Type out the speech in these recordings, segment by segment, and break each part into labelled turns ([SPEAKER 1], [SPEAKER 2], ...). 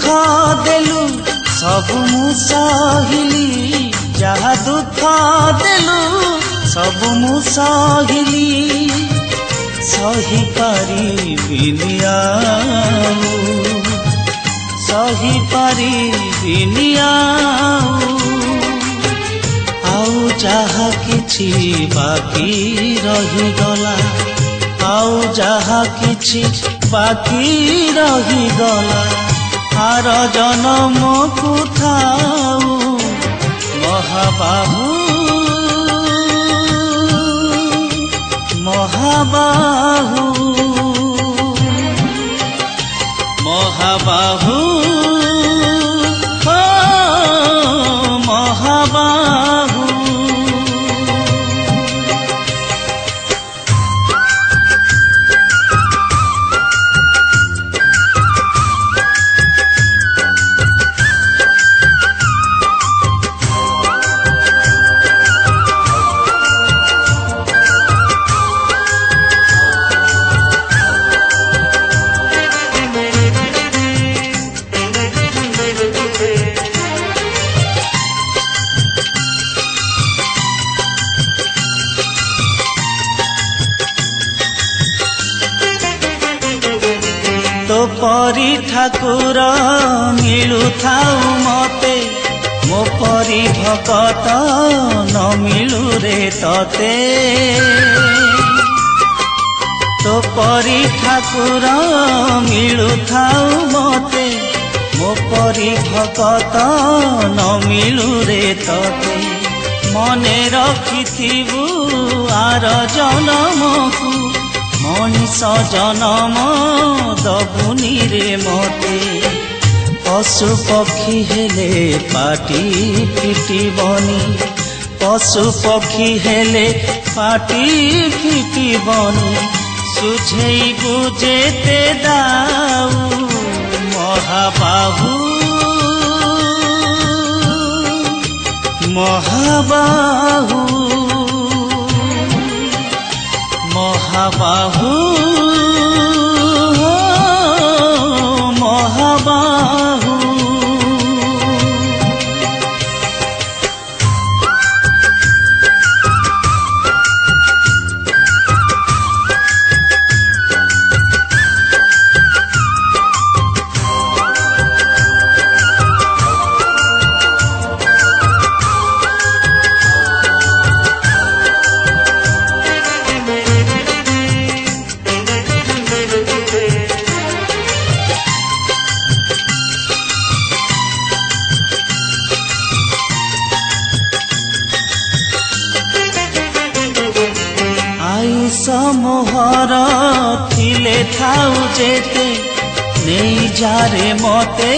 [SPEAKER 1] दुख देलु सब मु सहिली जहा दुख देलु सब मु सहिली सही पारिबिनि सही पारिबिनि आउ जहा किछि बाकी रही गला आउ जहा किछि बाकी रही गला आर जन्म को थाऊ महाबाहु महाबाहु महाबाहु महाबाहु तो परी ठाकुर मिलु थाउ मते मो परी भकत न मिलु रे तते तो परी ठाकुर मिलु थाउ मते मो परी भकत न मिलु रे तते मने रखिथिबु आर जन्मकु मनीष जन्म दबुनी रे मते पशु पक्षी हेले पाटी फिटिबनी पशु पक्षी हेले पाटी फिटिबनी सुझेइबु जेते दाऊ महाबाहु महाबाहु महाबाहु महाबाहु समोहर थिले थाउ जेते नहीं जारे मते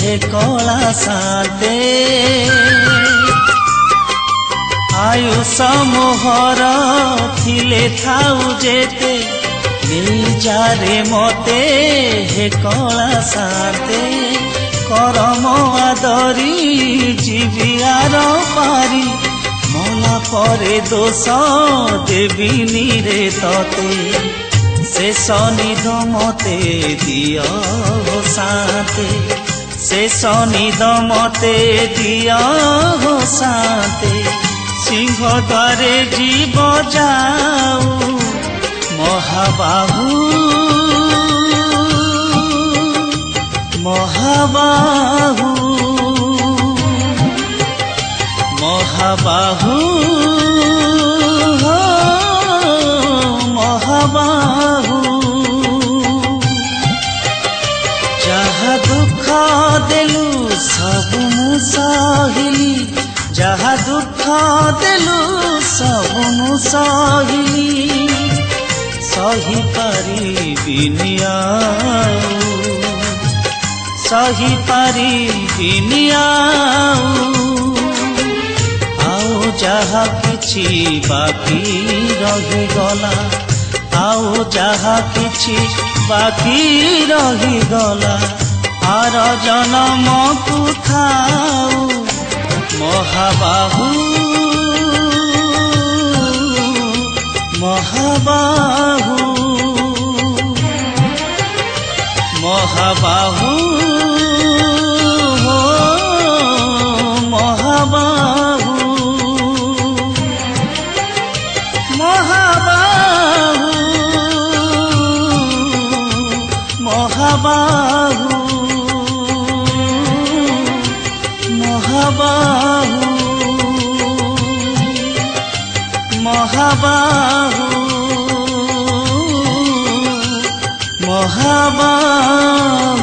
[SPEAKER 1] हे कला साते आयु समोहर थिले थाउ जेते नहीं जारे मते हे कला साते करम आदरी जीवियार पारी मला परे दोष देविनी रे तते शेष निध मते दिय हो साते शेष निध मते दिय हो साते सिंह द्वारे जीव जाऊ महाबाहु महाबाहु महाबाहु महाबाहु जहा दुख देलु सब मु सहिली जहा दुख देलु सब मु सहिली सही पारिबिनि सही पारिबिनि जहा किछि बाकी रही गला आउ जहा किछि बाकी रही गला आर जन्म को थाऊ महाबाहु महाबाहु महाबाहु মহাবাহু মহাবাহু মহাবাহু